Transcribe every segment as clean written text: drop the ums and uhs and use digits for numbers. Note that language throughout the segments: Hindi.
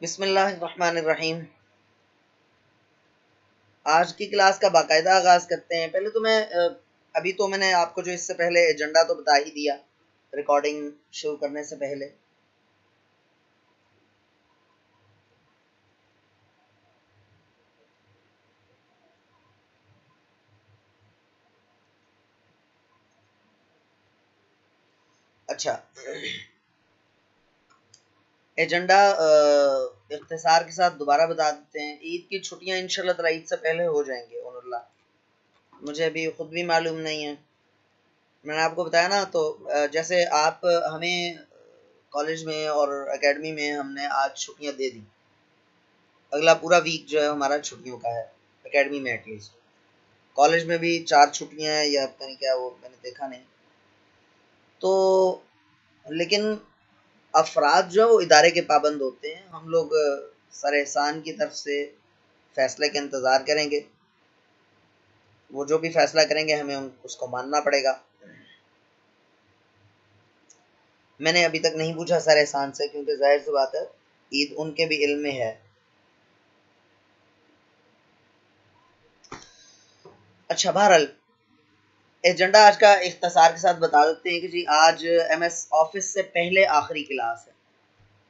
बिस्मिल्लाहिर्रहमानिर्रहीम। आज की क्लास का बाकायदा आगाज करते हैं। पहले तो अभी तो मैंने आपको जो इससे पहले एजेंडा तो बता ही दिया रिकॉर्डिंग शुरू करने से पहले। अच्छा, एजेंडा इख्तिसार के साथ दोबारा बता देते हैं। ईद की छुट्टियां इंशाल्लाह ताला ईद से पहले हो जाएंगे। मुझे अभी खुद भी मालूम नहीं है। मैंने आपको बताया ना, तो जैसे आप हमें कॉलेज में और एकेडमी में हमने आज छुट्टियां दे दी। अगला पूरा वीक जो है हमारा छुट्टियों का है, एकेडमी में एटलीस्ट। कॉलेज में भी 4 छुट्टियां हैं या पता नहीं क्या, वो मैंने देखा नहीं। तो लेकिन अफराद जो है वो इदारे के पाबंद होते हैं। हम लोग सर एहसान की तरफ से फैसले का इंतज़ार करेंगे। वो जो भी फैसला करेंगे हमें उसको मानना पड़ेगा। मैंने अभी तक नहीं पूछा सर एहसान से, क्योंकि जाहिर सी बात है ईद उनके भी इल्म में है। अच्छा, बहरहाल एजेंडा आज का इख्तिसार के साथ बता देते हैं कि जी आज एमएस ऑफिस से पहले आखिरी क्लास है।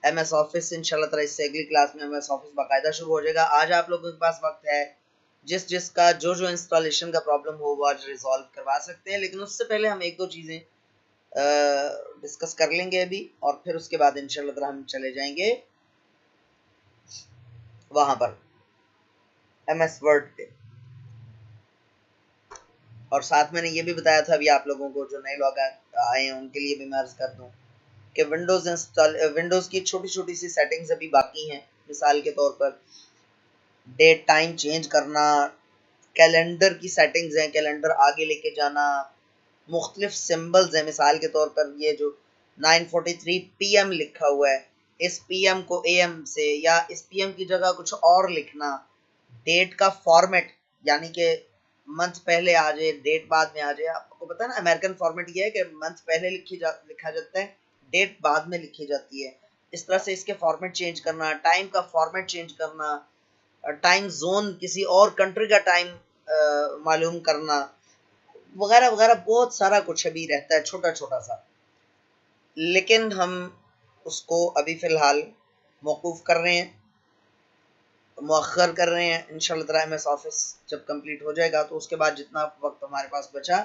एमएस ऑफिस इंशाल्लाह ताला इससे अगली क्लास में एमएस ऑफिस बाकायदा शुरू हो जाएगा। आज आप लोगों के पास वक्त है, जिसका जो इंस्टॉलेशन का प्रॉब्लम हो वो आज रिजॉल्व करवा सकते हैं। लेकिन उससे पहले हम एक दो चीज़ें डिस्कस कर लेंगे अभी, और फिर उसके बाद इंशाल्लाह ताला हम चले जाएंगे वहां पर एमएस वर्ड पे। और साथ मैंने ये भी बताया था अभी आप लोगों को, जो नए लोग आए हैं उनके लिए भी मैं अर्ज कर दूं कि विंडोज़ की छोटी छोटी सी सेटिंग्स अभी बाकी हैं। मिसाल के तौर पर डेट टाइम चेंज करना, कैलेंडर की सेटिंग्स हैं, कैलेंडर आगे लेके जाना, मुख्तलिफ सिंबल्स हैं। मिसाल के तौर पर ये जो 9:43 PM लिखा हुआ है, इस PM को AM से या इस PM की जगह कुछ और लिखना, डेट का फॉर्मेट यानी कि मंथ पहले आ जाए डेट बाद में आ जाए। आपको पता है ना, अमेरिकन फॉर्मेट ये है कि मंथ पहले लिखा जाता है, डेट बाद में लिखी जाती है। इस तरह से इसके फॉर्मेट चेंज करना, टाइम का फॉर्मेट चेंज करना, टाइम जोन किसी और कंट्री का टाइम मालूम करना, वगैरह वगैरह बहुत सारा कुछ अभी रहता है छोटा छोटा सा। लेकिन हम उसको अभी फ़िलहाल मौकूफ़ कर रहे हैं, मुअख्खर कर रहे हैं। इंशाल्लाह ताला एमएस ऑफिस जब कंप्लीट हो जाएगा तो उसके बाद जितना वक्त हमारे पास बचा,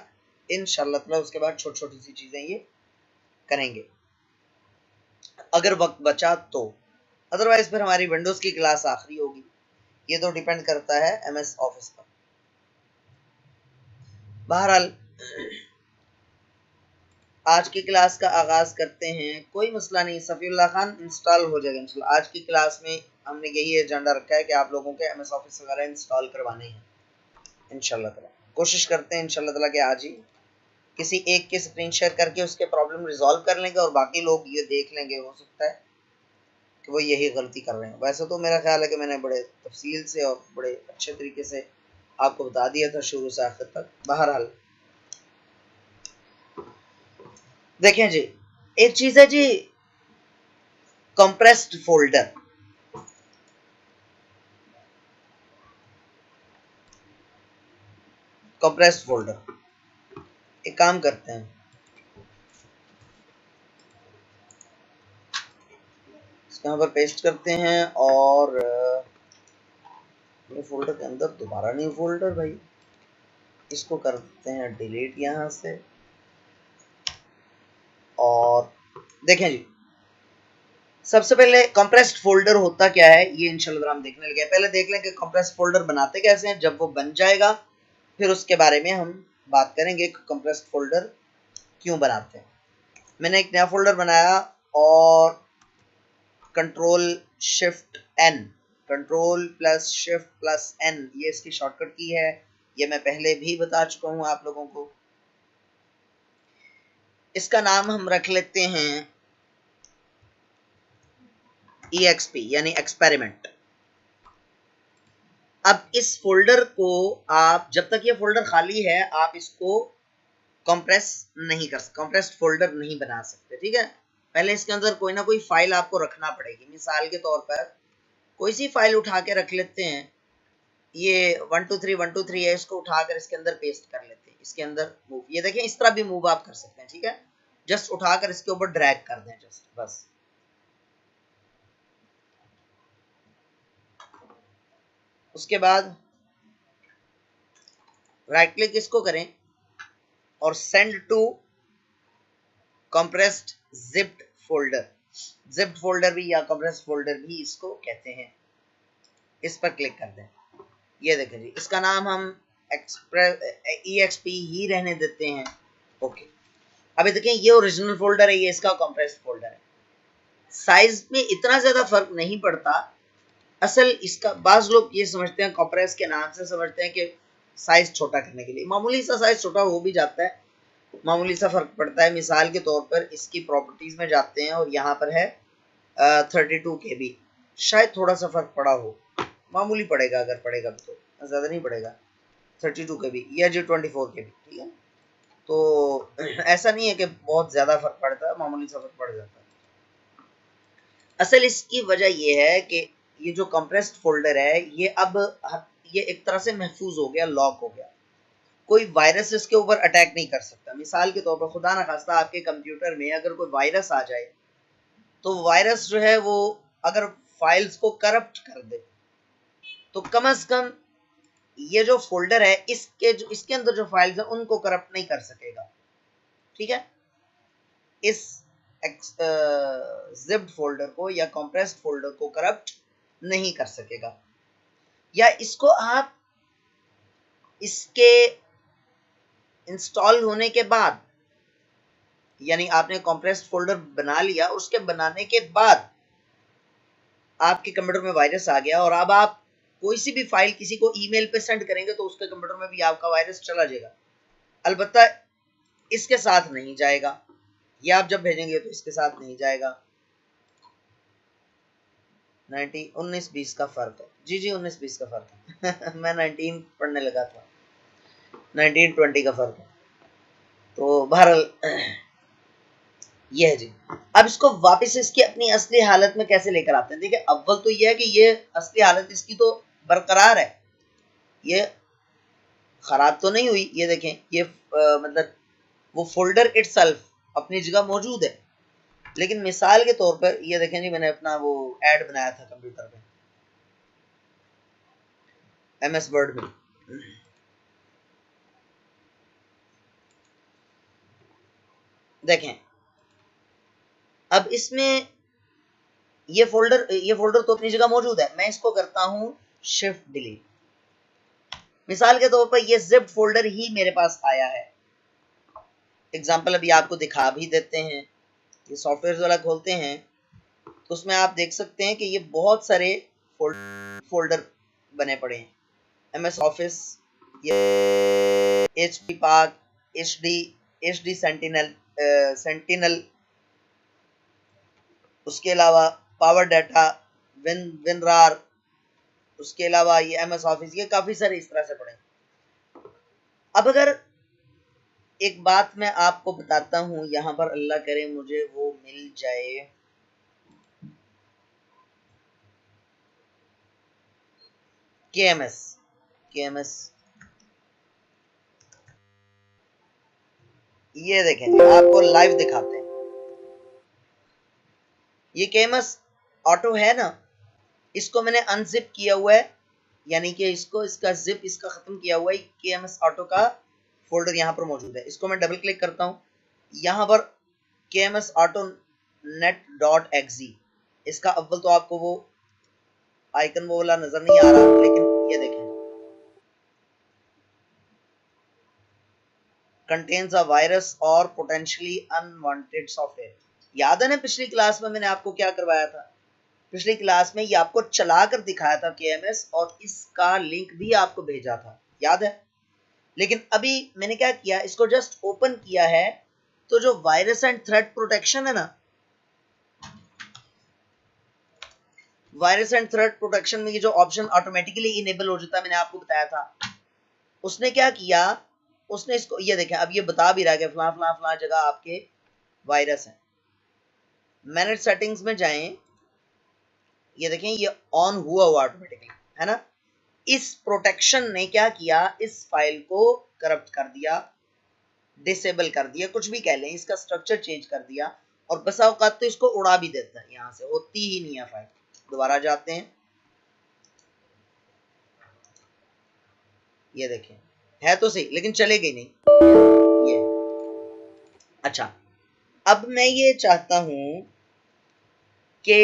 इंशाल्लाह ताला उसके बाद छोटी छोटी सी चीज़ें ये करेंगे, अगर वक्त बचा तो। अदरवाइज फिर हमारी विंडोज़ की क्लास आखिरी होगी। ये तो डिपेंड करता है एमएस ऑफिस पर। बहरहाल आज की क्लास का आगाज करते हैं। कोई मसला नहीं, सफ़ीउल्लाह खान इंस्टॉल हो जाएगा इंशाल्लाह। आज की क्लास में हमने यही एजेंडा रखा है कि आप लोगों के एमएस ऑफिस वगैरह इंस्टॉल करवाने हैं इंशाल्लाह ताला। कोशिश करते हैं इंशाल्लाह ताला कि आज ही किसी एक की स्क्रीन शेयर करके उसके प्रॉब्लम रिजॉल्व कर लेंगे और बाकी लोग ये देख लेंगे। हो सकता है कि वो यही गलती कर रहे हैं। वैसे तो मेरा ख्याल है कि मैंने बड़े तफसील से और बड़े अच्छे तरीके से आपको बता दिया था शुरू से आखिर तक। बहरहाल देखें जी, एक चीज़ है जी कंप्रेस्ड फोल्डर। कंप्रेस्ड फोल्डर, एक काम करते हैं, इसके यहाँ पर पेस्ट करते हैं और ये फोल्डर के अंदर दोबारा न्यू फोल्डर, भाई इसको कर देते हैं डिलीट यहाँ से। और देखें जी, सबसे पहले कंप्रेस्ड फोल्डर होता क्या है ये इंशाल्लाह हम देखने लगे। पहले देख लें कि कंप्रेस्ड फोल्डर बनाते कैसे हैं। जब वो बन जाएगा फिर उसके बारे में हम बात करेंगे कि कंप्रेस्ड फोल्डर क्यों बनाते हैं। मैंने एक नया फोल्डर बनाया और control shift N, control plus shift plus N, ये इसकी शॉर्टकट की है। ये मैं पहले भी बता चुका हूं आप लोगों को। इसका नाम हम रख लेते हैं EXP यानी एक्सपेरिमेंट। अब इस फोल्डर को आप, जब तक ये फोल्डर खाली है, आप इसको कंप्रेस नहीं कर सकते, कंप्रेस्ड फोल्डर नहीं बना सकते। ठीक है, पहले इसके अंदर कोई ना कोई फाइल आपको रखना पड़ेगी। मिसाल के तौर पर कोई सी फाइल उठा के रख लेते हैं, ये 123 है, इसको उठाकर इसके अंदर पेस्ट कर लेते हैं, इसके अंदर मूव, ये देखें इस तरह भी मूव आप कर सकते हैं, ठीक है, जस्ट उठाकर इसके ऊपर ड्रैग कर दें जस्ट, बस। उसके बाद राइट क्लिक इसको करें और send to compressed zipped folder, zipped folder भी या कंप्रेस्ड फोल्डर भी इसको कहते हैं, इस पर क्लिक कर दें। ये देखें जी, इसका नाम हम EXP ही रहने देते हैं, ओके। अभी देखें ये ओरिजिनल फोल्डर है, ये इसका कंप्रेस्ड फोल्डर है। साइज में इतना ज्यादा फर्क नहीं पड़ता, असल इसका बाज लोग ये समझते हैं, कंप्रेस के नाम से समझते हैं कि साइज छोटा करने के लिए, मामूली सा साइज छोटा हो भी जाता है, मामूली सा फर्क पड़ता है। मिसाल के तौर पर इसकी प्रॉपर्टीज में जाते हैं और यहाँ पर है 32 KB, शायद थोड़ा सा फर्क पड़ा हो, मामूली पड़ेगा, अगर पड़ेगा तो ज्यादा नहीं पड़ेगा, 32 KB या जो 24 KB, ठीक है। तो ऐसा नहीं है कि बहुत ज्यादा फर्क पड़ता है, मामूली सा फर्क पड़ जाता है। असल इसकी वजह यह है कि ये जो कंप्रेस्ड फोल्डर है, ये एक तरह से महफूज हो गया, लॉक हो गया, कोई वायरस इसके ऊपर अटैक नहीं कर सकता। मिसाल के तौर पर खुदा न खास्ता आपके कंप्यूटर में अगर कोई वायरस आ जाए, तो वायरस जो है वो अगर फाइल्स को करप्ट कर दे, तो कम से कम ये जो फोल्डर है इसके अंदर जो फाइल्स है उनको करप्ट नहीं कर सकेगा, ठीक है। इस जिप्ड फोल्डर को या कंप्रेस्ड फोल्डर को करप्ट नहीं कर सकेगा। या इसको आप इसके इंस्टॉल होने के बाद, यानी आपने कंप्रेस्ड फोल्डर बना लिया, उसके बनाने के बाद आपके कंप्यूटर में वायरस आ गया और अब आप कोई सी भी फाइल किसी को ईमेल पे सेंड करेंगे तो उसके कंप्यूटर में भी आपका वायरस चला जाएगा, अलबत्ता इसके साथ नहीं जाएगा, या आप जब भेजेंगे तो इसके साथ नहीं जाएगा। 19-20 का फर्क है जी, 19-20 का फर्क है मैं 19 पढ़ने लगा था, 19-20 का फर्क है। तो बहरहाल ये है जी। अब इसको वापस इसकी अपनी असली हालत में कैसे लेकर आते हैं? देखिए, अव्वल तो ये है कि ये असली हालत इसकी तो बरकरार है, ये खराब तो नहीं हुई। ये देखें, ये मतलब वो फोल्डर इटसेल्फ अपनी जगह मौजूद है, लेकिन मिसाल के तौर पर ये देखें जी, मैंने अपना वो ऐड बनाया था कंप्यूटर में, MS वर्ड में, देखें अब इसमें ये फोल्डर तो अपनी जगह मौजूद है। मैं इसको करता हूं शिफ्ट डिलीट, मिसाल के तौर पर ये जिप फोल्डर ही मेरे पास आया है। एग्जांपल अभी आपको दिखा भी देते हैं, ये सॉफ्टवेयर वाला खोलते हैं तो उसमें आप देख सकते हैं कि ये बहुत सारे फोल्डर बने पड़े हैं, MS ऑफिस, ये HP पार्क, HD सेंटिनल, उसके अलावा पावर डाटा, विनरार, उसके अलावा ये MS ऑफिस, ये काफी सारे इस तरह से पड़े। अब अगर एक बात मैं आपको बताता हूं, यहां पर अल्लाह करे मुझे वो मिल जाए, KMS, ये देखें जी, आपको लाइव दिखाते हैं। ये KMS ऑटो है ना, इसको मैंने अनजिप किया हुआ है, यानी कि इसका जिप इसका खत्म किया हुआ है। KMS ऑटो का फोल्डर यहाँ पर मौजूद है, इसको मैं डबल क्लिक करता हूँ, यहाँ पर KMS ऑटो net.exe, इसका अव्वल तो आपको वो आइकन वो वाला नजर नहीं आ रहा, लेकिन ये देखें, कंटेन्स अ वायरस और पोटेंशियली अनवांटेड सॉफ्टवेयर। याद है ना पिछली क्लास में मैंने आपको क्या करवाया था? पिछली क्लास में ये आपको चलाकर दिखाया था KMS, और इसका लिंक भी आपको भेजा था, याद है? लेकिन अभी मैंने क्या किया, इसको जस्ट ओपन किया है, तो जो वायरस एंड थ्रेट प्रोटेक्शन है ना, वायरस एंड थ्रेट प्रोटेक्शन में ये जो ऑप्शन ऑटोमेटिकली इनेबल हो जाता है, मैंने आपको बताया था, उसने क्या किया, उसने इसको, ये देखें अब ये बता भी रहा है कि फला फला फला जगह आपके वायरस है। मैनेज सेटिंग्स में जाएं, ये देखें ये ऑन हुआ हुआ ऑटोमेटिकली, है ना। इस प्रोटेक्शन ने क्या किया, इस फाइल को करप्ट कर दिया, डिसेबल कर दिया, कुछ भी कह लें, इसका स्ट्रक्चर चेंज कर दिया, और बसा औकात तो इसको उड़ा भी देता है, यहां से होती ही नहीं है फाइल। दोबारा जाते हैं, ये देखें है तो सही लेकिन चलेगी नहीं ये। अच्छा, अब मैं ये चाहता हूं कि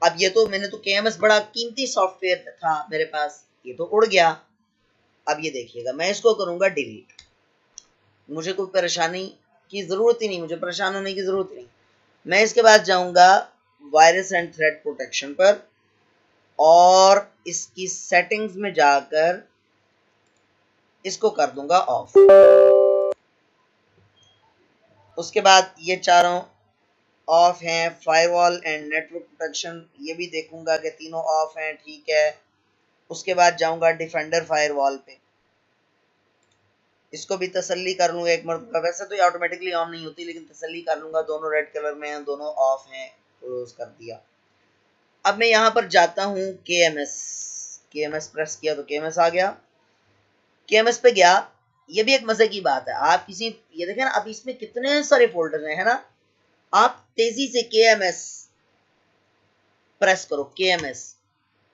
अब ये तो मैंने तो केएमएस बड़ा कीमती सॉफ्टवेयर था मेरे पास, ये तो उड़ गया। अब ये देखिएगा, मैं इसको करूंगा डिलीट। मुझे कोई परेशानी की जरूरत ही नहीं, मुझे परेशान होने की जरूरत नहीं। मैं इसके बाद जाऊंगा वायरस एंड थ्रेट प्रोटेक्शन पर, और इसकी सेटिंग्स में जाकर इसको कर दूंगा ऑफ। उसके बाद ये चारों ऑफ हैं, फायरवॉल एंड नेटवर्क प्रोटेक्शन ये भी देखूंगा कि तीनों ऑफ हैं, ठीक है। उसके बाद जाऊंगा डिफेंडर फायरवॉल पे, इसको भी तसल्ली कर लूंगा एक मरतबा। वैसे तो ये ऑटोमेटिकली ऑन नहीं होती, लेकिन तसल्ली कर लूंगा, दोनों रेड कलर में हैं, दोनों ऑफ हैं, क्लोज कर दिया। अब मैं यहाँ पर जाता हूँ KMS, KMS प्रेस किया तो KMS आ गया। KMS पे गया, ये भी एक मजे की बात है, आप किसी, ये देखें ना, अब इसमें कितने सारे फोल्डर हैं, है ना। आप तेजी से KMS प्रेस करो, KMS,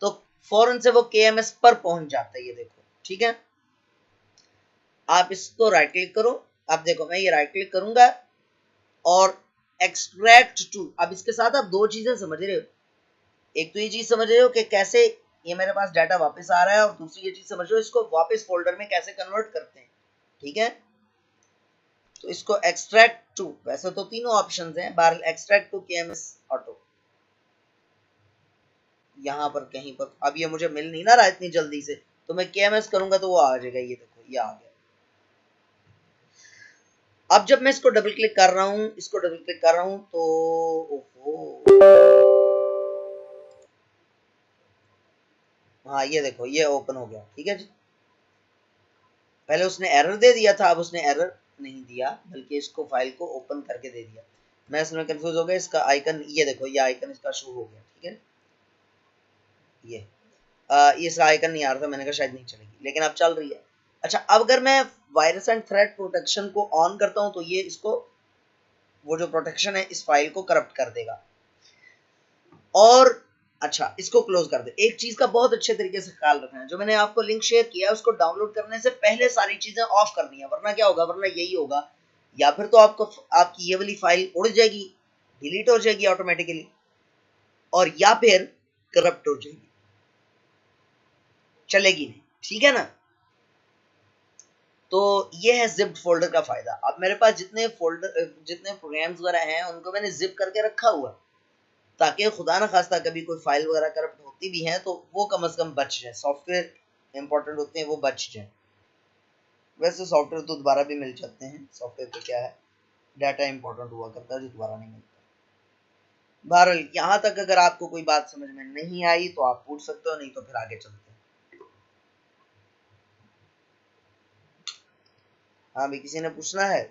तो फौरन से वो KMS पर पहुंच जाता है, ये देखो, ठीक है। आप इसको राइट क्लिक करो, अब देखो मैं ये राइट क्लिक करूंगा और एक्सट्रैक्ट टू, अब इसके साथ आप दो चीजें समझ रहे हो। एक तो ये चीज समझ रहे हो कि कैसे ये मेरे पास डाटा वापस आ रहा है, और दूसरी ये चीज समझ रहे हो इसको वापस फोल्डर में कैसे कन्वर्ट करते हैं, ठीक है। तो इसको एक्सट्रैक्ट टू, वैसे तो तीनों ऑप्शन हैं, बहरहाल एक्सट्रैक्ट टू KMS ऑटो, यहाँ पर कहीं पर, अब ये मुझे मिल नहीं ना रहा इतनी जल्दी से, तो मैं KMS करूंगा तो वो आ जाएगा, ये देखो ये आ गया। अब जब मैं इसको डबल क्लिक कर रहा हूं, इसको डबल क्लिक कर रहा हूं तो ओहो, हाँ ये देखो ये ओपन हो गया, ठीक है जी। पहले उसने एरर दे दिया था, अब उसने एरर नहीं दिया, बल्कि इसको फाइल को ओपन करके दे दिया। मैं इसमें कंफ्यूज हो गया, इसका आइकन ये देखो, ये आइकन इसका शो हो गया, ठीक है। ये इसका आइकन नहीं आ रहा था, मैंने कहा शायद नहीं चलेगी, लेकिन अब चल रही है। अच्छा, अब अगर मैं वायरस एंड थ्रेट प्रोटेक्शन को ऑन करता हूं तो ये इसको, वो जो प्रोटेक्शन है इस फाइल को करप्ट कर देगा। और अच्छा, इसको क्लोज कर दे। एक चीज का बहुत अच्छे तरीके से ख्याल रखना है, जो मैंने आपको लिंक शेयर किया है उसको डाउनलोड करने से पहले सारी चीजें ऑफ करनी है, वरना क्या होगा, वरना यही होगा, या फिर तो आपको आपकी ये वाली फाइल उड़ जाएगी, डिलीट हो जाएगी ऑटोमेटिकली, और या फिर करप्ट हो जाएगी, चलेगी नहीं, ठीक है ना। तो ये है जिप्ड फोल्डर का फायदा। अब मेरे पास जितने फोल्डर, जितने प्रोग्राम्स वगैरह हैं उनको मैंने जिप करके रखा हुआ, ताकि खुदा ना खास्ता कभी कोई फाइल वगैरह करप्ट होती भी है तो वो कम से कम बच जाए, सॉफ्टवेयर इंपॉर्टेंट होते हैं वो बच जाए। वैसे सॉफ्टवेयर तो दोबारा भी मिल जाते हैं, सॉफ्टवेयर पे क्या है, डाटा इंपॉर्टेंट हुआ करता है जो दोबारा नहीं मिलता। बहरहाल यहाँ तक अगर आपको कोई बात समझ में नहीं आई तो आप पूछ सकते हो, नहीं तो फिर आगे चलते हैं। हाँ भी, किसी ने पूछना है?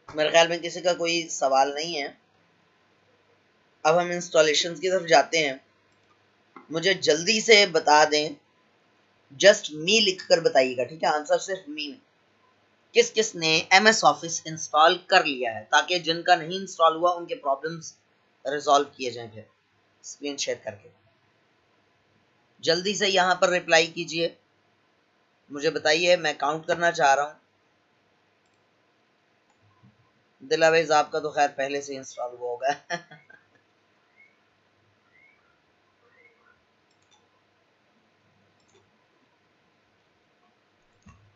मेरे ख्याल में किसी का कोई सवाल नहीं है। अब हम इंस्टॉलेशन की तरफ जाते हैं। मुझे जल्दी से बता दें, जस्ट मी लिख कर बताइएगा, ठीक है, आंसर सिर्फ मी में, किस किस ने MS ऑफिस इंस्टॉल कर लिया है, ताकि जिनका नहीं इंस्टॉल हुआ उनके प्रॉब्लम्स रिजॉल्व किए जाएं फिर स्क्रीन शेयर करके। जल्दी से यहाँ पर रिप्लाई कीजिए, मुझे बताइए, मैं काउंट करना चाह रहा हूँ। दिलावेज आपका तो खैर पहले से इंस्टॉल हुआ होगा।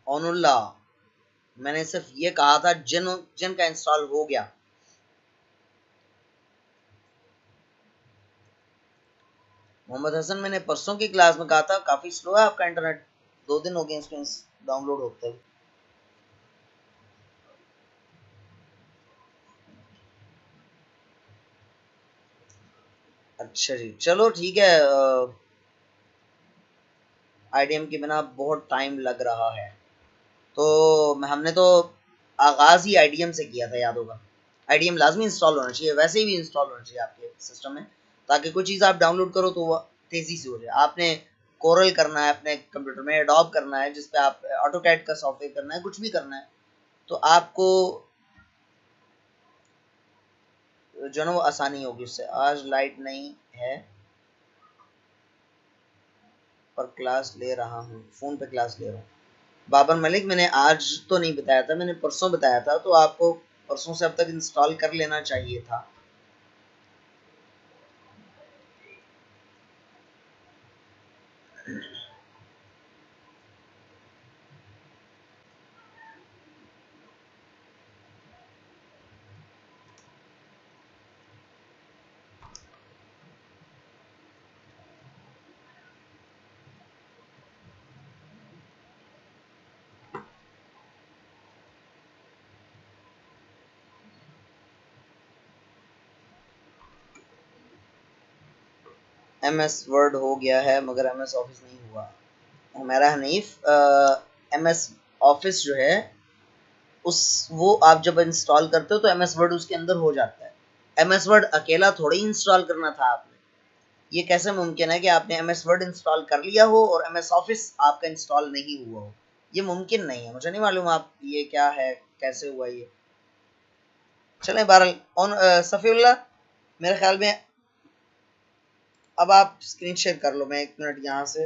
ओनुल्ला, मैंने सिर्फ ये कहा था जिनका इंस्टॉल हो गया। मोहम्मद हसन, मैंने परसों की क्लास में कहा था काफी स्लो है आपका इंटरनेट, 2 दिन हो गए इसको डाउनलोड होते हैं। अच्छा जी, चलो ठीक है। आईडीएम के बिना बहुत टाइम लग रहा है, तो हमने तो आगाज ही आईडीएम से किया था, याद होगा। आईडीएम लाजमी इंस्टॉल होना चाहिए, वैसे ही भी इंस्टॉल होना चाहिए आपके सिस्टम में, ताकि कोई चीज़ आप डाउनलोड करो तो वो तेज़ी से हो जाए। आपने कोरल करना है अपने कंप्यूटर में, एडोब करना है जिस पे आप ऑटोकैड का सॉफ्टवेयर करना है, कुछ भी करना है, तो आपको जो ना वो आसानी होगी उससे। आज लाइट नहीं है पर क्लास ले रहा हूँ, फ़ोन पे क्लास ले रहा हूँ। बाबर मलिक, मैंने आज तो नहीं बताया था, मैंने परसों बताया था, तो आपको परसों से अब तक इंस्टॉल कर लेना चाहिए था। MS वर्ड हो गया है मगर MS ऑफिस नहीं हुआ। हमारा हनीफ, MS ऑफिस जो है उस वो आप जब इंस्टॉल करते हो तो MS वर्ड उसके अंदर हो जाता है। MS वर्ड अकेला थोड़ी इंस्टॉल करना था आपने। ये कैसे मुमकिन है कि आपने MS वर्ड इंस्टॉल कर लिया हो और MS ऑफिस आपका इंस्टॉल नहीं हुआ हो? ये मुमकिन नहीं है। मुझे नहीं मालूम आप ये क्या है, कैसे हुआ ये। चलें बहरहाल, सफ़ीउल्लाह, मेरे ख्याल में अब आप स्क्रीन शेयर कर लो, मैं 1 मिनट यहाँ से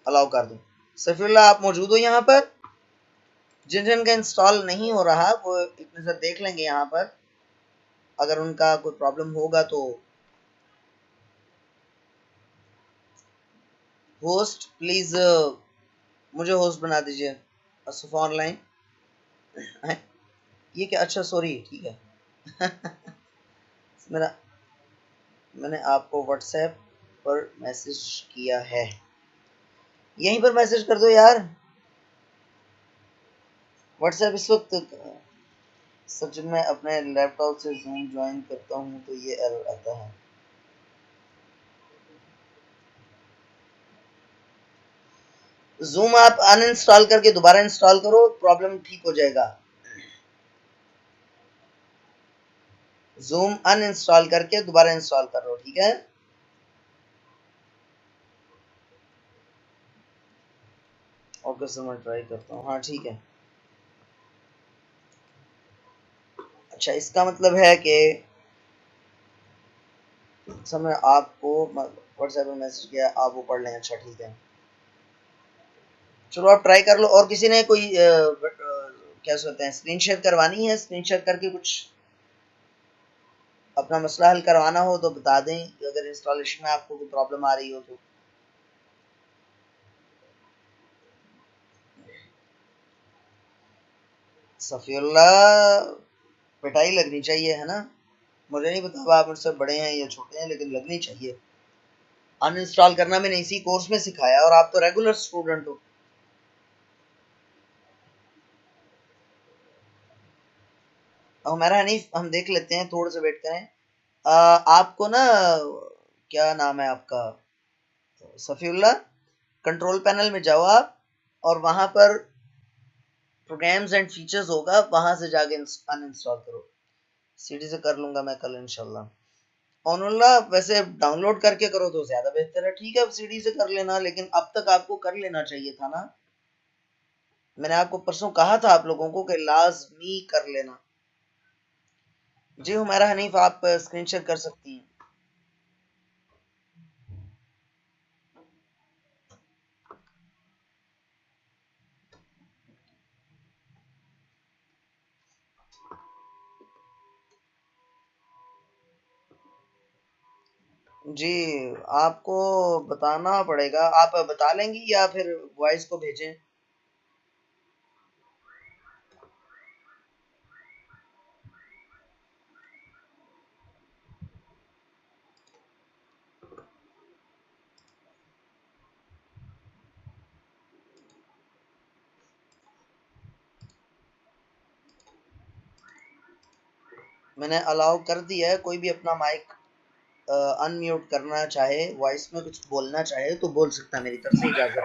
अलाउ कर दूँ। सफ़ीउल्लाह, आप मौजूद हो यहाँ पर? जिन जिन का इंस्टॉल नहीं हो रहा वो एक नज़र देख लेंगे यहाँ पर, अगर उनका कोई प्रॉब्लम होगा तो। होस्ट प्लीज़ मुझे होस्ट बना दीजिए। असफ़ ऑनलाइन है ये क्या? अच्छा सॉरी, ठीक है। मेरा मैंने आपको व्हाट्सएप पर मैसेज किया है, यहीं पर मैसेज कर दो यार। व्हाट्सएप इस वक्त सच में अपने लैपटॉप से जूम ज्वाइन करता हूँ तो ये एरर आता है। जूम आप अनइंस्टॉल करके दोबारा इंस्टॉल करो, प्रॉब्लम ठीक हो जाएगा। जूम अनइंस्टॉल करके दोबारा इंस्टॉल कर लो, ठीक है। ओके सर, मैं ट्राई करता हूँ। हाँ ठीक है। अच्छा, इसका मतलब है कि समय आपको व्हाट्सएप में मैसेज किया, आप वो पढ़ लें। अच्छा ठीक है, चलो आप ट्राई कर लो। और किसी ने कोई क्या कहते हैं स्क्रीन शेयर करवानी है? स्क्रीन शेयर करके कुछ अपना मसला हल करवाना हो तो बता दें, अगर इंस्टॉलेशन में आपको कोई प्रॉब्लम आ रही हो तो। सफ़ीउल्लाह, पिटाई लगनी चाहिए, है ना? मुझे नहीं पता अब आप मुझसे बड़े हैं या छोटे हैं, लेकिन लगनी चाहिए। अनइंस्टॉल करना मैंने इसी कोर्स में सिखाया और आप तो रेगुलर स्टूडेंट हो। हमारा हनीफ, हम देख लेते हैं, थोड़ा सा वेट करें। आपको ना, क्या नाम है आपका? सफ़ीउल्लाह, कंट्रोल पैनल में जाओ आप, और वहां पर प्रोग्राम्स एंड फीचर्स होगा, वहां से जाके अनइंस्टॉल करो। सीडी से कर लूंगा मैं कल इंशाल्लाह। ओनुल्लाह, वैसे डाउनलोड करके करो तो ज्यादा बेहतर है। ठीक है, अब सीडी से कर लेना, लेकिन अब तक आपको कर लेना चाहिए था ना। मैंने आपको परसों कहा था आप लोगों को कि लाजमी कर लेना। जी हुमैरा हनीफ, आप स्क्रीन शेयर कर सकती हैं। जी, आपको बताना पड़ेगा। आप बता लेंगी या फिर वॉइस को भेजें? मैंने अलाउ कर दिया है, कोई भी अपना माइक अनम्यूट करना चाहे, वॉइस में कुछ बोलना चाहे तो बोल सकता है, मेरी तरफ से इजाजत है।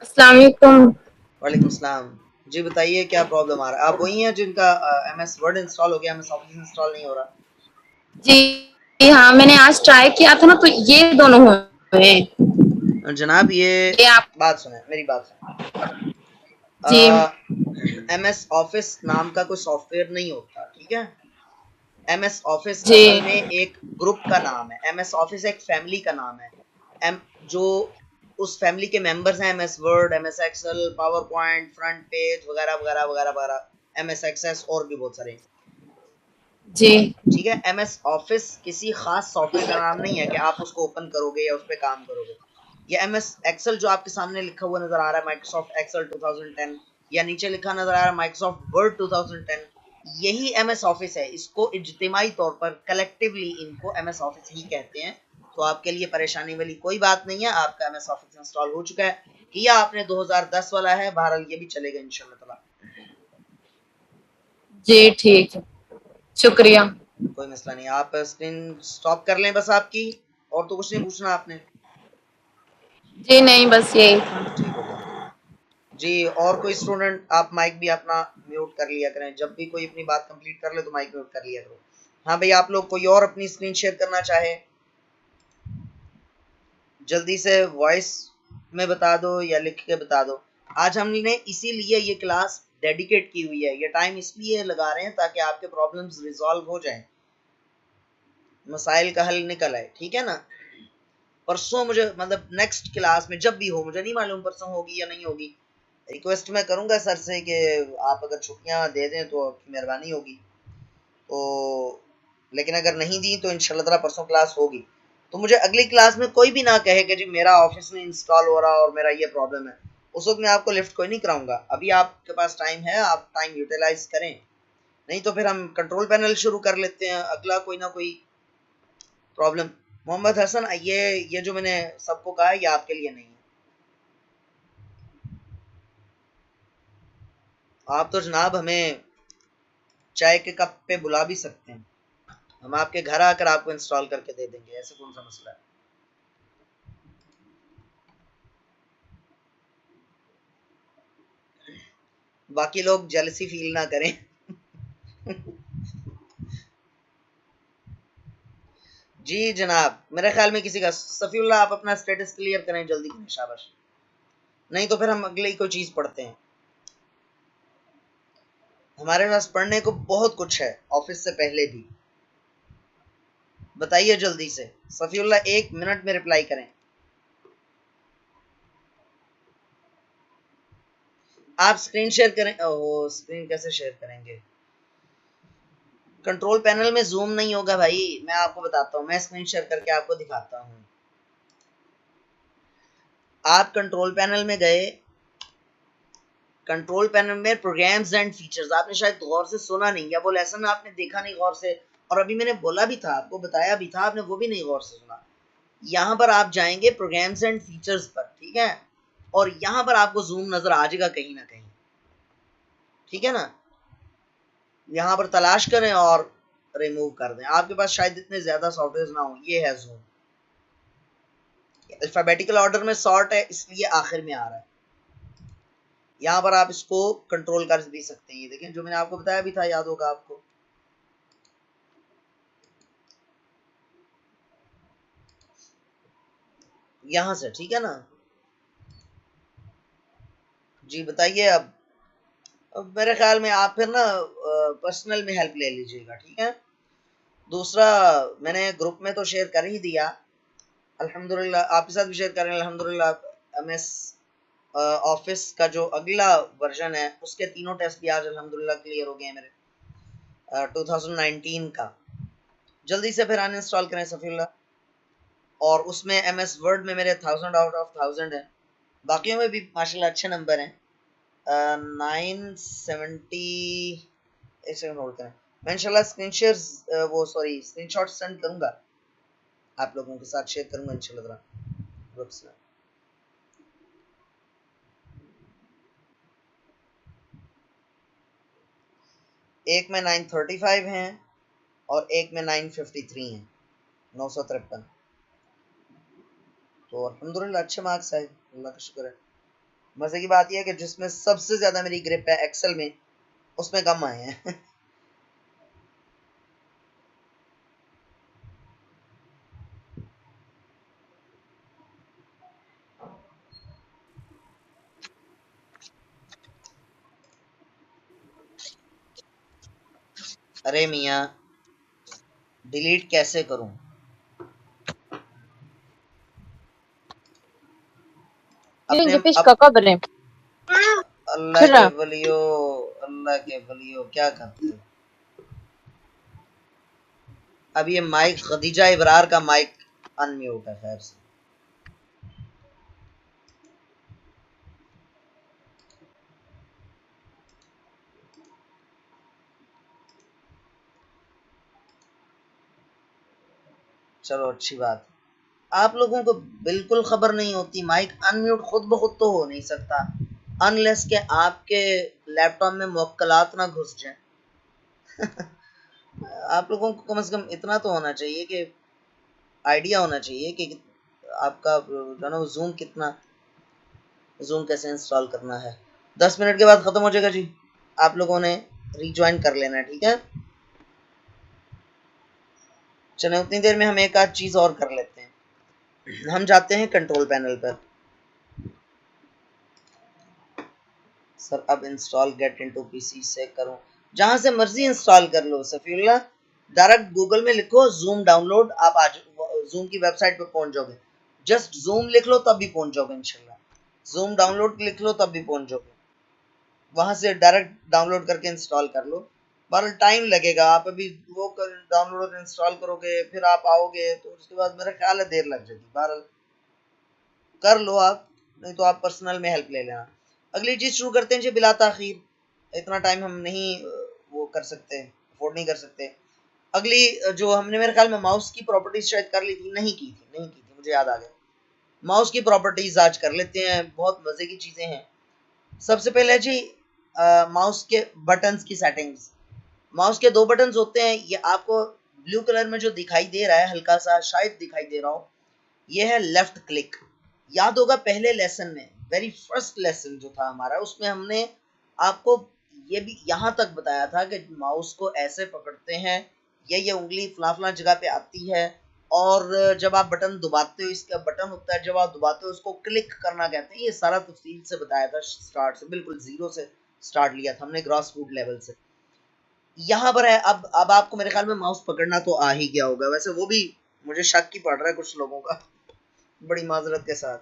अस्सलाम वालेकुम। वालेकुम सलाम। जी बताइए क्या प्रॉब्लम आ रहा है? आप वही हैं जिनका MS वर्ड इंस्टॉल हो गया, MS ऑफिस इंस्टॉल नहीं हो रहा? जी हाँ, मैंने आज ट्राई किया था ना, तो ये दोनों हुए। जनाब ये ये आप बात सुने, मेरी बात जी सुने। MS ऑफिस नाम का कोई सॉफ्टवेयर नहीं होता, ठीक है? MS ऑफिस जी असल में एक ग्रुप का नाम है। MS ऑफिस एक फैमिली का नाम है। एम जो उस फैमिली के मेंबर्स हैं, MS Word, MS Excel, PowerPoint, front page वगैरह वगैरह वगैरह वगैरह, MS एक्सेस और भी बहुत सारे, जी ठीक है? MS ऑफिस किसी खास सॉफ्टवेयर का नाम नहीं है कि आप उसको ओपन करोगे या उस पर काम करोगे। ये MS एक्सेल जो आपके सामने लिखा हुआ नजर आ रहा है, माइक्रोसॉफ्ट एक्सेल 2010, या नीचे लिखा नजर आ रहा है माइक्रोसॉफ्ट वर्ड 2010, यही MS ऑफिस है। इसको इज्तिमाई तौर पर कलेक्टिवली इनको MS ऑफिस ही कहते हैं। तो आपके लिए परेशानी वाली कोई बात नहीं है, आपका MS ऑफिस इंस्टॉल हो चुका है, किया आपने 2010 वाला है, बहरहाल ये भी चलेगा इंशाल्लाह ताला। जी ठीक है, शुक्रिया। कोई मसला नहीं, आप स्क्रीन स्टॉप कर लें बस आपकी, और तो कुछ नहीं पूछना आपने। जी नहीं, बस यही था। ठीक हो गया जी। और कोई स्टूडेंट, आप माइक भी अपना म्यूट कर लिया करें, जब भी कोई अपनी बात कंप्लीट कर ले तो माइक म्यूट कर लिया करो। हाँ भाई, आप लोग कोई और अपनी स्क्रीन शेयर करना चाहे जल्दी से वॉइस में बता दो या लिख के बता दो। आज हमने इसीलिए ये क्लास डेडिकेट की हुई है, ये टाइम इसलिए लगा रहे हैं ताकि आपके प्रॉब्लम्स रिजॉल्व हो जाएं, मसाइल का हल निकल आए, ठीक है ना? परसों मुझे, मतलब नेक्स्ट क्लास में जब भी हो, मुझे नहीं मालूम परसों होगी या नहीं होगी, रिक्वेस्ट मैं करूंगा सर से कि आप अगर छुट्टियां दे दें तो आपकी मेहरबानी होगी। तो लेकिन अगर नहीं दी तो इंशाल्लाह ताला परसों क्लास होगी। तो मुझे अगली क्लास में कोई भी ना कहे कि जी मेरा ऑफिस में इंस्टॉल हो रहा और मेरा ये प्रॉब्लम है, उस वक्त मैं आपको लिफ्ट कोई नहीं कराऊंगा। अभी आपके पास टाइम है, आप टाइम यूटिलाइज करें, नहीं तो फिर हम कंट्रोल पैनल शुरू कर लेते हैं, अगला कोई ना कोई प्रॉब्लम। मोहम्मद हसन, ये जो मैंने सबको कहा है ये आपके लिए नहीं है। आप तो जनाब हमें चाय के कप पे बुला भी सकते हैं, हम आपके घर आकर आपको इंस्टॉल करके दे देंगे, ऐसे कौन सा मसला है? बाकी लोग जेलसी फील ना करें। जी जनाब, मेरे ख्याल में किसी का, सफीउल्लाह आप अपना स्टेटस क्लियर करें, जल्दी करें, शाबाश। नहीं तो फिर हम अगले ही कोई चीज पढ़ते हैं। हमारे पास पढ़ने को बहुत कुछ है ऑफिस से पहले भी। बताइए जल्दी से, सफीउल्लाह 1 मिनट में रिप्लाई करें। आप स्क्रीन शेयर करें। ओह, स्क्रीन कैसे शेयर करेंगे? कंट्रोल पैनल में जूम नहीं होगा भाई, मैं आपको बताता हूँ, मैं स्क्रीन शेयर करके आपको दिखाता हूँ। आप कंट्रोल पैनल में गए, कंट्रोल पैनल में प्रोग्राम्स एंड फीचर्स, आपने शायद गौर से सुना नहीं, या वो लेसन आपने देखा नहीं गौर से, और अभी मैंने बोला भी था, आपको बताया भी था, आपने वो भी नहीं गौर से सुना। यहाँ पर आप जाएंगे प्रोग्राम्स एंड फीचर्स पर, ठीक है? और यहाँ पर आपको जूम नजर आ जाएगा कहीं ना कहीं, ठीक है ना? यहाँ पर तलाश करें और रिमूव कर दें। आपके पास शायद इतने ज्यादा सॉफ्टवेयर ना हो, ये है जूम। अल्फाबेटिकल ऑर्डर में सॉर्ट है, इसलिए आखिर में आ रहा है। यहाँ पर आप इसको कंट्रोल कर भी सकते हैं, ये देखें जो मैंने आपको बताया भी था, याद होगा आपको। यहाँ से, ठीक है ना? जी बताइए अब मेरे ख्याल में आप फिर ना पर्सनल में हेल्प ले लीजिएगा, ठीक है? दूसरा, मैंने ग्रुप में तो शेयर कर ही दिया, अल्हम्दुलिल्लाह आपके साथ भी शेयर करें अल्हम्दुलिल्लाह। MS ऑफिस का जो अगला वर्जन है उसके तीनों टेस्ट भी आज अल्हम्दुलिल्लाह क्लियर हो गए हैं मेरे, 2019 का। जल्दी से फिर अनइंस्टॉल करें सफील्ला। और उसमें MS वर्ड में मेरे 1000 आउट ऑफ 1000 है, बाकियों में भी माशाल्लाह अच्छे नंबर हैं। 970, एक सेकंड होल्ड करें, मैं इंशाल्लाह स्क्रीन शेयर, वो सॉरी स्क्रीनशॉट सेंड करूंगा, आप लोगों के साथ शेयर करूंगा इंशाल्लाह ग्रुप्स में। एक में 935 हैं और एक में 953 हैं, 953। तो अल्हम्दुलिल्लाह अच्छे मार्क्स आए, अल्लाह का शुक्र है। मजे की बात यह है कि जिसमें सबसे ज्यादा मेरी ग्रिप है एक्सेल में, उसमें कम आए हैं। अरे मियाँ, डिलीट कैसे करूं? अपने Gepis अब kakak berem. अल्लाह के Kira. वलियो, अल्लाह के वलियो क्या करते हो? अब ये माइक खदीजा इबरार का माइक अनम्यूट है, खैर से। चलो अच्छी बात। आप लोगों को बिल्कुल खबर नहीं होती, माइक अनम्यूट खुद ब खुद तो हो नहीं सकता, अनलेस के आपके लैपटॉप में मुवक्कलात ना घुस जाए। आप लोगों को कम से कम इतना तो होना चाहिए कि आइडिया होना चाहिए कि आपका जो ना जूम कितना, जूम कैसे इंस्टॉल करना है। 10 मिनट के बाद खत्म हो जाएगा जी, आप लोगों ने रिज्वाइन कर लेना है, ठीक है? चले उतनी देर में हम एक आध चीज और कर लेते हैं। हम जाते हैं कंट्रोल पैनल पर। सर अब इंस्टॉल गेट इनटू पीसी से करूं? जहां से मर्जी इंस्टॉल कर लो सफीउल्लाह, डायरेक्ट गूगल में लिखो जूम डाउनलोड, आप आज जूम की वेबसाइट पर पहुंच जाओगे। जस्ट जूम लिख लो तब भी पहुंच जाओगे इंशाल्लाह। जूम डाउनलोड लिख लो तब भी पहुंच जाओगे, वहां से डायरेक्ट डाउनलोड करके इंस्टॉल कर लो। बहरहाल टाइम लगेगा, आप अभी वो डाउनलोड और इंस्टॉल करोगे, फिर आप आओगे तो उसके बाद मेरा ख्याल है देर लग जाएगी। बहरहाल कर लो आप, नहीं तो आप पर्सनल में हेल्प ले लेना। अगली चीज शुरू करते हैं जी बिला ताखीर, इतना टाइम हम नहीं वो कर सकते, अफोर्ड नहीं कर सकते। अगली जो हमने मेरे ख्याल में माउस की प्रॉपर्टीज शायद कर ली थी, नहीं की थी, मुझे याद आ गया। माउस की प्रॉपर्टीज आज कर लेते हैं, बहुत मजे की चीजें हैं। सबसे पहले जी माउस के बटन्स की सेटिंग्स। माउस के दो बटन्स होते हैं, ये आपको ब्लू कलर में जो दिखाई दे रहा है, हल्का सा शायद दिखाई दे रहा हो, ये है लेफ्ट क्लिक। याद होगा पहले लेसन में, वेरी फर्स्ट लेसन जो था हमारा, उसमें हमने आपको ये भी यहाँ तक बताया था कि माउस को ऐसे पकड़ते हैं, ये उंगली फला फला जगह पे आती है, और जब आप बटन दबाते हो, इसका बटन होता है, जब आप दबाते हो उसको क्लिक करना कहते हैं। ये सारा तफसील से बताया था, स्टार्ट से, बिल्कुल जीरो से स्टार्ट लिया था हमने, ग्रॉस रूट लेवल से। यहाँ पर है, अब आपको मेरे ख्याल में माउस पकड़ना तो आ ही गया होगा, वैसे वो भी मुझे शक ही पड़ रहा है कुछ लोगों का, बड़ी माजरत के साथ।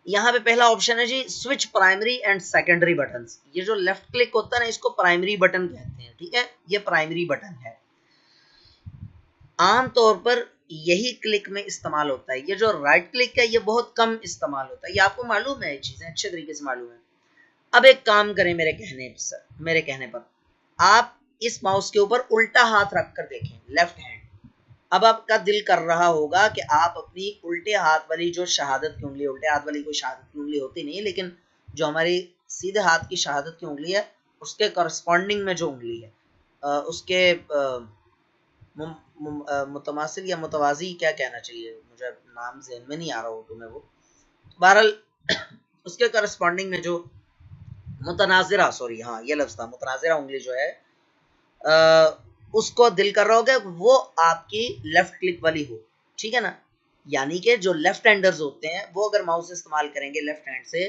यहाँ पे पहला ऑप्शन है जी switch primary and secondary buttons. ये जो लेफ्ट क्लिक होता है ना, इसको प्राइमरी बटन कहते हैं, ठीक है? ये प्राइमरी बटन है, आमतौर पर यही क्लिक में इस्तेमाल होता है। ये जो राइट क्लिक है ये बहुत कम इस्तेमाल होता है, ये आपको मालूम है, ये चीजें अच्छे तरीके से मालूम है। अब एक काम करें मेरे कहने पर आप इस माउस के ऊपर उल्टा हाथ रख कर देखें, लेफ्ट हैंड। अब आपका दिल कर रहा होगा कि आप अपनी उल्टे हाथ वाली जो शहादत की उंगली, उल्टे हाथ वाली कोई शहादत की उंगली होती नहीं है, लेकिन जो हमारी सीधे हाथ की शहादत की उंगली है, उसके करस्पॉन्डिंग में जो उंगली है, उसके मुतमासिल या मुतवाजी क्या कहना चाहिए, मुझे नाम ज़हन में नहीं आ रहा उर्दू में वो, बहरहाल उसके करस्पॉन्डिंग में जो मुतनाजिरा, सॉरी हाँ ये लफ्ज़ था, मुतनाजिरा उंगली जो है, उसको दिल कर रहा होगा वो आपकी लेफ्ट क्लिक वाली हो, ठीक है ना? यानी कि जो लेफ्ट हैंडर्स होते हैं वो अगर माउस इस्तेमाल करेंगे लेफ्ट हैंड से,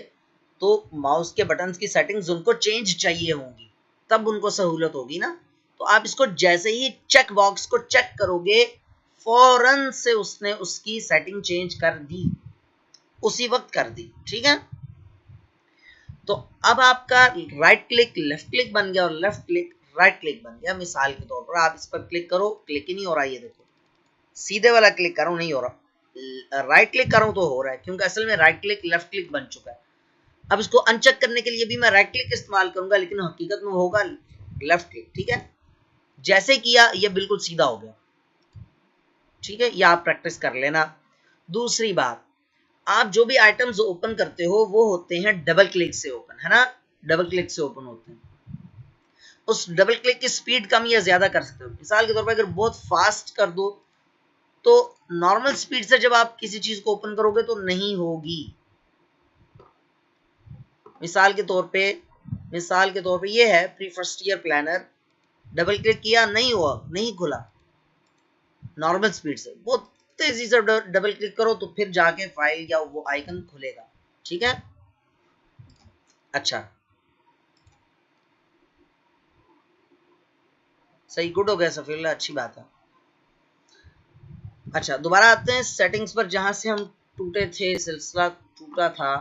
तो माउस के बटन्स की सेटिंग्स उनको चेंज चाहिए होंगी, तब उनको सहूलत होगी ना। तो आप इसको जैसे ही चेक बॉक्स को चेक करोगे, फौरन से उसने उसकी सेटिंग चेंज कर दी, उसी वक्त कर दी, ठीक है? तो अब आपका राइट क्लिक लेफ्ट क्लिक बन गया और लेफ्ट क्लिक राइट क्लिक बन गया। मिसाल के तौर पर आप इस पर क्लिक करो, क्लिक ही नहीं हो रहा, ये देखो सीधे वाला क्लिक कर रहा हूं नहीं हो रहा, राइट क्लिक कर रहा हूं तो हो रहा है, क्योंकि असल में राइट क्लिक लेफ्ट क्लिक बन चुका है। अब इसको अनचेक करने के लिए भी मैं राइट क्लिक इस्तेमाल करूंगा, लेकिन हकीकत में होगा लेफ्ट क्लिक, ठीक है? जैसे किया ये बिल्कुल सीधा हो गया, ठीक है? ये आप प्रैक्टिस कर लेना। दूसरी बात, आप जो भी आइटम्स ओपन करते हो वो होते हैं डबल क्लिक से ओपन, है ना? डबल क्लिक से ओपन होते हैं। उस डबल क्लिक की स्पीड कम या ज्यादा कर सकते हो। मिसाल के तौर पर अगर बहुत फास्ट कर दो तो नॉर्मल स्पीड से जब आप किसी चीज को ओपन करोगे तो नहीं होगी। मिसाल के तौर पे ये है pre first year planner, double click किया नहीं हुआ, नहीं खुला। नॉर्मल स्पीड से बहुत तेजी से डबल क्लिक करो तो फिर जाके फाइल या वो आइकन खुलेगा। ठीक है, अच्छा सही, गुड हो गया सफीरुल्लाह, अच्छी बात है। अच्छा दोबारा आते हैं सेटिंग्स पर, जहां से हम टूटे थे, सिलसिला टूटा था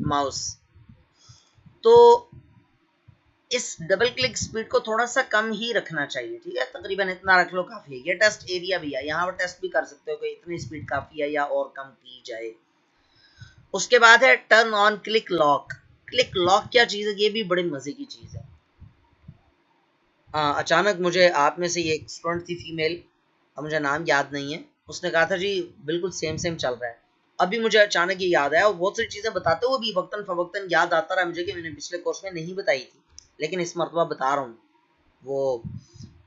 माउस। तो इस डबल क्लिक स्पीड को थोड़ा सा कम ही रखना चाहिए। ठीक है, तकरीबन इतना रख लो, काफी है। ये टेस्ट एरिया भी है, यहाँ पर टेस्ट भी कर सकते हो कि इतनी स्पीड काफी है या और कम की जाए। उसके बाद है turn on click lock. Click lock क्या चीज है, ये भी बड़े मजे की चीज है। अचानक मुझे आप में से ये एक स्टूडेंट थी फीमेल, अब मुझे नाम याद नहीं है, उसने कहा था जी बिल्कुल सेम सेम चल रहा है। अभी मुझे अचानक ये याद आया, और बहुत सारी चीजें बताते हुए भी वक्तन फवक्तन याद आता रहा मुझे कि मैंने पिछले कोर्स में नहीं बताई थी, लेकिन इस मरतबा बता रहा हूँ। वो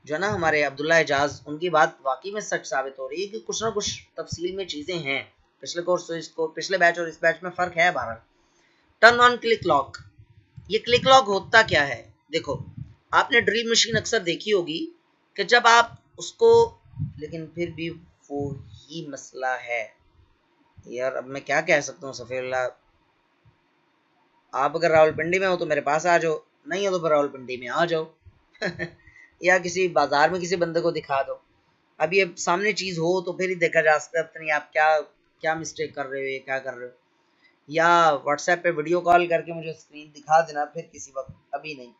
जो है ना हमारे अब्दुल्ला एजाज, उनकी बात वाकई में सच साबित हो रही है कि कुछ ना कुछ तफसील में चीजें हैं। पिछले कोर्स तो इसको, पिछले बैच और इस बैच में फर्क है। बहरहाल टर्न ऑन क्लिक लॉक, ये क्लिक लॉक होता क्या है? देखो, आपने ड्रिल मशीन अक्सर देखी होगी कि जब आप उसको, लेकिन फिर भी वो ही मसला है यार। अब मैं क्या कह सकता हूँ सफीरुल्लाह, आप अगर रावलपिंडी में हो तो मेरे पास आ जाओ, नहीं हो तो फिर रावलपिंडी में आ जाओ या किसी बाजार में किसी बंदे को दिखा दो। अब ये सामने चीज हो तो फिर ही देखा जा सकता है, नहीं आप क्या क्या मिस्टेक कर रहे हो, ये क्या कर रहे हो। या व्हाट्सएप पे वीडियो कॉल करके मुझे स्क्रीन दिखा देना फिर किसी वक्त, अभी नहीं।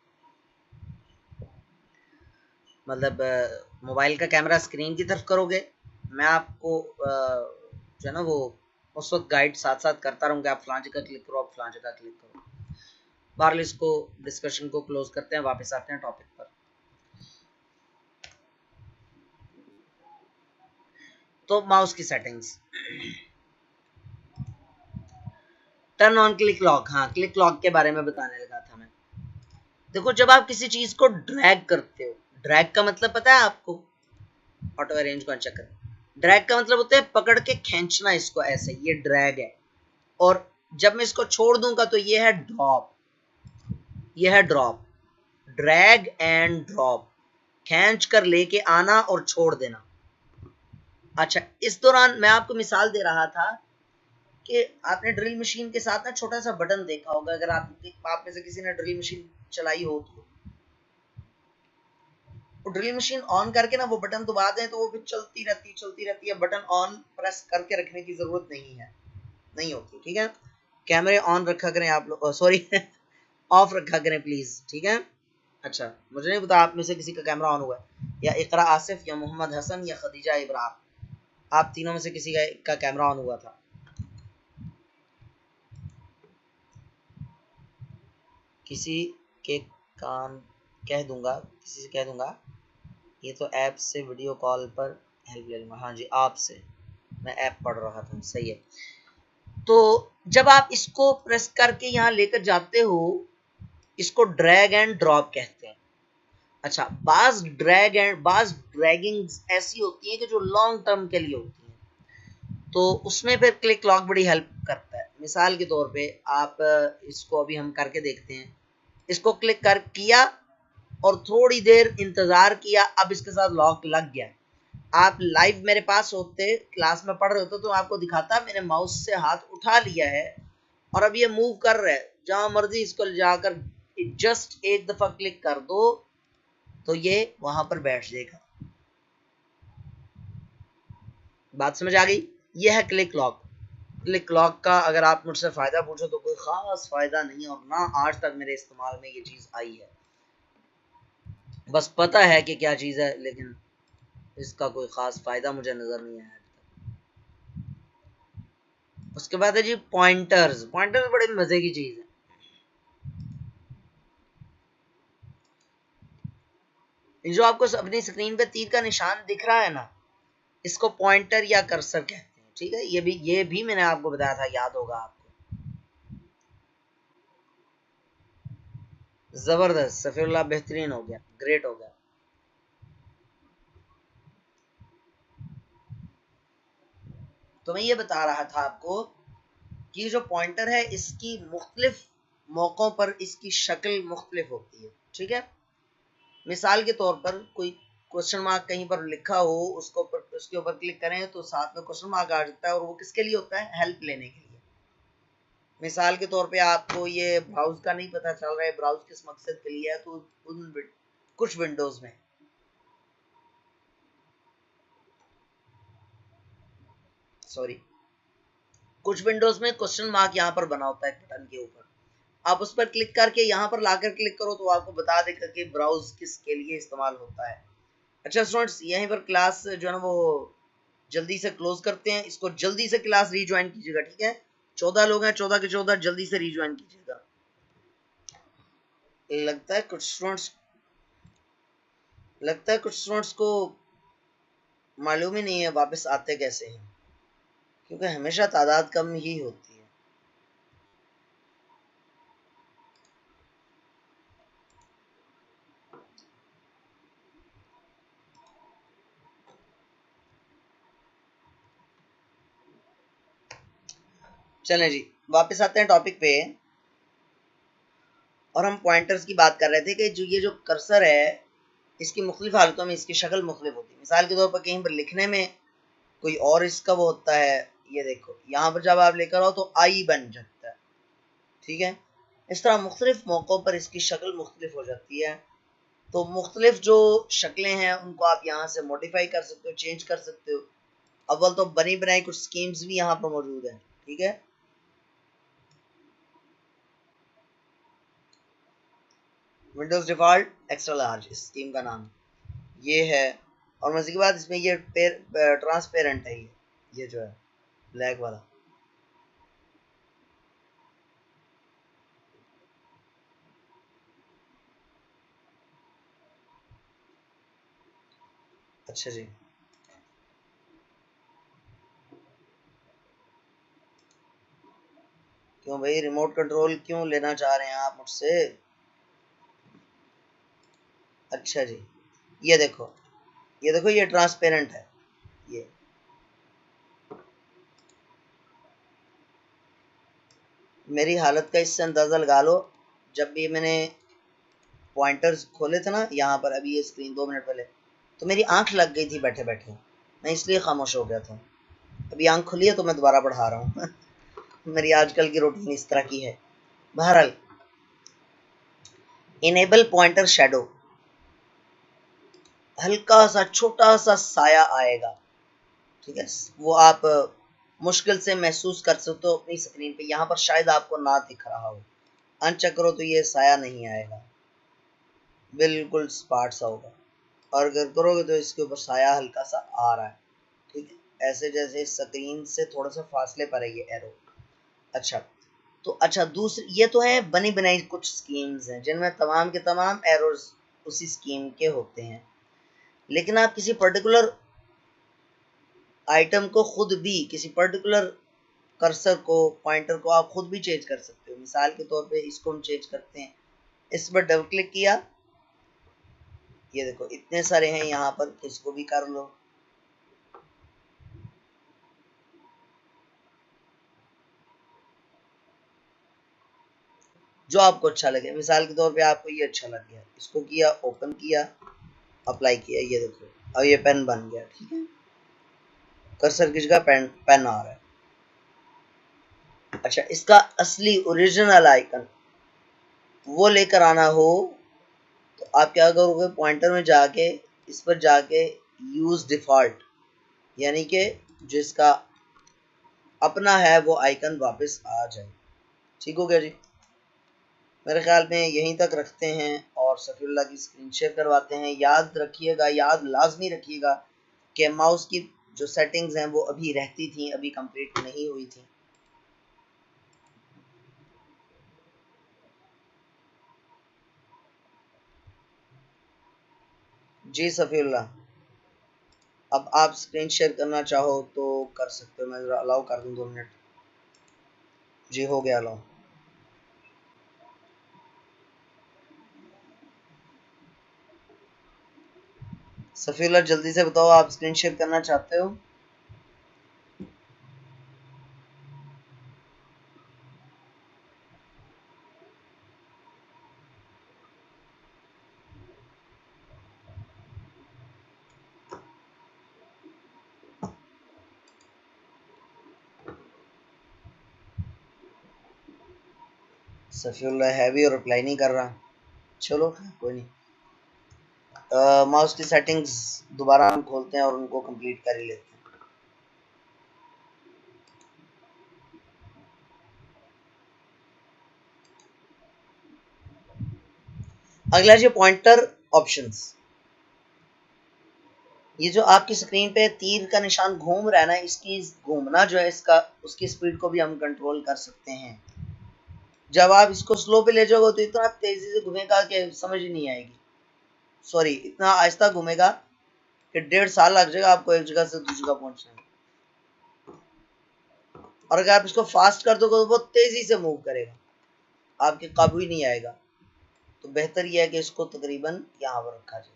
मतलब मोबाइल का कैमरा स्क्रीन की तरफ करोगे, मैं आपको जो है ना वो उस वक्त गाइड साथ साथ करता रहूँगा, आप फलां जगह क्लिक करो, आप फलां जगह क्लिक करो। बहरहाल इसको डिस्कशन को क्लोज करते हैं, वापस आते हैं टॉपिक पर। तो माउस की settings, turn on click lock. हाँ, क्लिक लॉक के बारे में बताने लगा था मैं। देखो, जब आप किसी चीज को ड्रैग करते हो, ड्रैग का मतलब पता है आपको? ऑटो अरेंज को अनचेक करें। ड्रैग का मतलब होता है पकड़ के खींचना इसको ऐसे, ये ड्रैग है। और जब मैं इसको छोड़ दूंगा तो ये है ड्रॉप, ये है ड्रॉप। ड्रैग एंड ड्रॉप, खींच कर लेके आना और छोड़ देना। अच्छा, इस दौरान मैं आपको मिसाल दे रहा था कि आपने ड्रिल मशीन के साथ ना छोटा सा बटन देखा होगा, अगर आप में से किसी ने ड्रिल मशीन चलाई हो तो ड्रिल मशीन ऑन करके ना वो बटन दबा दें तो वो फिर चलती रहती है। बटन ऑन प्रेस करके रखने की जरूरत नहीं होती। ठीक है, कैमरे ऑन रखा करें आप लोग, सॉरी ऑफ रखा करें प्लीज। ठीक है, अच्छा मुझे नहीं पता आप में से किसी का कैमरा ऑन हुआ है, या इकरा आसिफ, या मोहम्मद हसन, या खदीजा इब्राहिम, आप तीनों में से किसी का कैमरा ऑन हुआ था? किसी के काम कह दूंगा, किसी से कह दूंगा, ये तो ऐप से वीडियो कॉल पर हेल्प ले लूंगा। हाँ जी, आपसे मैं ऐप पढ़ रहा था, सही है। तो जब आप इसको प्रेस करके यहाँ लेकर जाते हो, इसको ड्रैग एंड ड्रॉप कहते हैं। अच्छा, बाज ड्रैगिंग ऐसी होती है कि जो लॉन्ग टर्म के लिए होती है, तो उसमें फिर क्लिक लॉक बड़ी हेल्प करता है। मिसाल के तौर पे आप इसको अभी हम करके देखते हैं, इसको क्लिक कर किया और थोड़ी देर इंतजार किया, अब इसके साथ लॉक लग गया। आप लाइव मेरे पास होते, क्लास में पढ़ रहे होते तो आपको दिखाता मैंने माउस से हाथ उठा लिया है और अब ये मूव कर रहा है, जहां मर्जी इसको जाकर जस्ट एक दफा क्लिक कर दो तो ये वहां पर बैठ जाएगा। बात समझ आ गई? ये है क्लिक लॉक। क्लिक लॉक का अगर आप मुझसे फायदा पूछो तो कोई खास फायदा नहीं, और ना आज तक मेरे इस्तेमाल में ये चीज आई है। बस पता है कि क्या चीज है, लेकिन इसका कोई खास फायदा मुझे नजर नहीं आया। उसके बाद है जी पॉइंटर्स। पॉइंटर्स बड़े मजे की चीज है। जो आपको अपनी स्क्रीन पे तीर का निशान दिख रहा है ना, इसको पॉइंटर या कर्सर कहते हैं। ठीक है, ये भी मैंने आपको बताया था, याद होगा आपको। जबरदस्त, सफीउल्लाह बेहतरीन हो गया, ग्रेट हो गया। तो मैं ये बता रहा था आपको कि जो पॉइंटर है इसकी मुख्तलिफ मौकों पर इसकी शक्ल मुख्तलिफ होती है, ठीक है। मिसाल के तौर पर कोई क्वेश्चन मार्क कहीं पर लिखा हो, उसको उसके ऊपर क्लिक करें तो साथ में क्वेश्चन मार्क आ जाता है, और वो किसके लिए होता है? हेल्प लेने के लिए। मिसाल के तौर पे आपको ये ब्राउज का नहीं पता चल रहा है, ब्राउज किस मकसद के लिए है, तो कुछ विंडोज में कुछ विंडोज में क्वेश्चन मार्क यहाँ पर बना होता है बटन के ऊपर। आप उस पर क्लिक करके यहाँ पर लाकर क्लिक करो तो आपको बता देगा कि ब्राउज किसके लिए इस्तेमाल होता है। अच्छा स्टूडेंट्स, यहीं पर क्लास जो है ना वो जल्दी से क्लोज करते हैं। इसको जल्दी से क्लास रीज्वाइन कीजिएगा, ठीक है। 14 लोग हैं, 14 के 14 जल्दी से रीज्वाइन कीजिएगा। लगता है कुछ स्टूडेंट्स को मालूम ही नहीं है वापस आते कैसे हैं, क्योंकि हमेशा तादाद कम ही होती है। चलें जी, वापस आते हैं टॉपिक पे। और हम पॉइंटर्स की बात कर रहे थे कि ये जो कर्सर है इसकी मुख्तलिफ हालतों में इसकी शक्ल मुख्तलिफ होती है। मिसाल के तौर पर कहीं पर लिखने में कोई और इसका वो होता है, ये देखो यहाँ पर जब आप लेकर आओ तो आई बन जाता है, ठीक है। इस तरह मुख्तलिफ मौक़ों पर इसकी शक्ल मुख्तलिफ हो जाती है। तो मुख्तलिफ जो शक्लें हैं उनको आप यहाँ से मॉडिफाई कर सकते हो, चेंज कर सकते हो। अव्वल तो बनी बनाई कुछ स्कीम्स भी यहाँ पर मौजूद हैं, ठीक है। विंडोज डिफॉल्ट एक्स्ट्रा लार्ज इस स्कीम का नाम ये है। और मजे की बात इसमें ये ट्रांसपेरेंट है, ये जो है ब्लैक वाला। अच्छा जी, क्यों भाई, रिमोट कंट्रोल क्यों लेना चाह रहे हैं आप मुझसे? अच्छा जी, ये देखो, ये देखो, ये ट्रांसपेरेंट है। ये मेरी हालत का इससे अंदाज़ा लगा लो। जब भी मैंने पॉइंटर्स खोले थे ना यहाँ पर, अभी ये स्क्रीन 2 मिनट पहले, तो मेरी आंख लग गई थी बैठे बैठे, मैं इसलिए खामोश हो गया था। अभी आंख खुली है तो मैं दोबारा बढ़ा रहा हूँ मेरी आजकल की रूटीन इस तरह की है। बहरहाल, इनेबल पॉइंटर शैडो, हल्का सा छोटा सा साया आएगा, ठीक है। वो आप मुश्किल से महसूस कर सकते हो अपनी स्क्रीन पे। यहाँ पर शायद आपको ना दिख रहा हो, अनचेक करो तो ये साया नहीं आएगा, बिल्कुल स्पार्ट सा होगा। और अगर करोगे तो इसके ऊपर साया हल्का सा आ रहा है, ठीक है, ऐसे जैसे स्क्रीन से थोड़ा सा फासले पर है ये एरो। अच्छा, तो अच्छा दूसरी, ये तो है बनी बनाई कुछ स्कीम्स हैं जिनमें तमाम के तमाम एरोज उसी स्कीम के होते हैं। लेकिन आप किसी पर्टिकुलर आइटम को खुद भी, किसी पर्टिकुलर कर्सर को, पॉइंटर को आप खुद भी चेंज कर सकते हो। मिसाल के तौर पे इसको हम चेंज करते हैं, इस पर डबल क्लिक किया, ये देखो इतने सारे हैं यहाँ पर, इसको भी कर लो। जो आपको अच्छा लगे, मिसाल के तौर पे आपको ये अच्छा लग गया, इसको किया, ओपन किया, अप्लाई किया, ये देखो अब ये पेन बन गया, ठीक है। कर्सर की जगह पेन पेन आ रहा है। अच्छा, इसका असली ओरिजिनल आइकन वो लेकर आना हो तो आप क्या करोगे, पॉइंटर में जाके इस पर जाके यूज डिफॉल्ट, यानी कि जिसका अपना है वो आइकन वापस आ जाए। ठीक हो गया जी, मेरे ख्याल में यहीं तक रखते हैं और सफीउल्लाह की स्क्रीन शेयर करवाते हैं। याद रखिएगा, याद लाजमी रखिएगा कि माउस की जो सेटिंग्स हैं वो अभी रहती थी, अभी कंप्लीट नहीं हुई थी। जी सफीउल्लाह, अब आप स्क्रीन शेयर करना चाहो तो कर सकते हो, मैं ज़रा अलाउ कर दूँ 2 मिनट। जी हो गया अलाउ। सफीउल्लाह जल्दी से बताओ, आप स्क्रीन शेयर करना चाहते हो? सफीउल्लाह है भी और रिप्लाई नहीं कर रहा। चलो कोई नहीं, माउस की सेटिंग्स दोबारा हम खोलते हैं और उनको कंप्लीट कर ही लेते हैं। अगला जी पॉइंटर ऑप्शंस। ये जो आपकी स्क्रीन पे तीर का निशान घूम रहा है ना, इसकी घूमना जो है इसका, उसकी स्पीड को भी हम कंट्रोल कर सकते हैं। जब आप इसको स्लो पे ले जाओगे तो इतना तेजी से घूमेगा कि समझ ही नहीं आएगी, सॉरी इतना आहिस्ता घूमेगा कि 1.5 साल लग जाएगा आपको एक जगह से दूसरी जगह पहुंचने में। और अगर आप इसको फास्ट कर दोगे तो बहुत तेजी से मूव करेगा, आपके काबू ही नहीं आएगा। तो बेहतर यह है कि इसको तकरीबन यहाँ पर रखा जाए।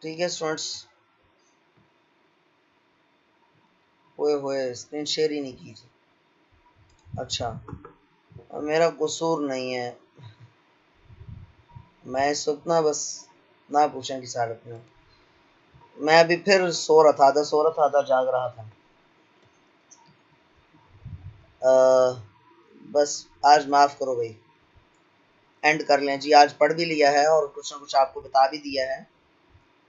ठीक है स्टूडेंट्स, होए स्क्रीन शेयर ही नहीं कीजिए। अच्छा, मेरा कसूर नहीं है, मैं इस वक्त ना बस ना पूछें किस हालत में। मैं अभी फिर सो रहा था जाग रहा था। बस आज माफ करो भाई, एंड कर लें जी। आज पढ़ भी लिया है और कुछ ना कुछ आपको बता भी दिया है।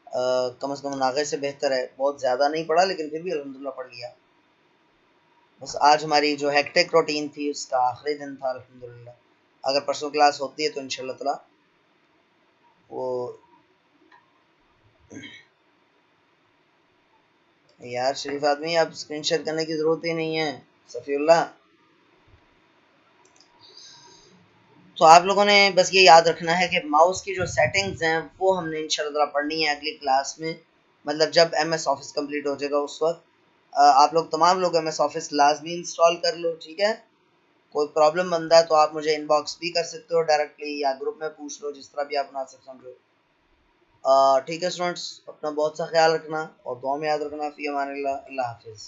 कम से कम नागे से बेहतर है, बहुत ज़्यादा नहीं पढ़ा लेकिन फिर भी अल्हम्दुलिल्लाह पढ़ लिया। बस आज हमारी जो हेक्टिक रूटीन थी उसका आखिरी दिन था अल्हम्दुलिल्लाह। अगर परसों क्लास होती है तो इंशाल्लाह ताला वो, यार शरीफ आदमी आप स्क्रीन शेयर करने की ज़रूरत ही नहीं है सफ़ीउल्लाह। तो आप लोगों ने बस ये याद रखना है कि माउस की जो सेटिंग्स हैं वो हमने इंशाल्लाह पढ़नी है अगली क्लास में। मतलब जब MS ऑफिस कंप्लीट हो जाएगा उस वक्त आप लोग तमाम लोग MS ऑफिस लाजमी इंस्टॉल कर लो, ठीक है। कोई प्रॉब्लम बनता है तो आप मुझे इनबॉक्स भी कर सकते हो डायरेक्टली, या ग्रुप में पूछ लो, जिस तरह भी आप मुनासिब समझो। ठीक है स्टूडेंट्स, अपना बहुत सा ख्याल रखना और दुआ में याद रखना। फ़ी अमानिल्लाह, अल्लाह हाफिज़।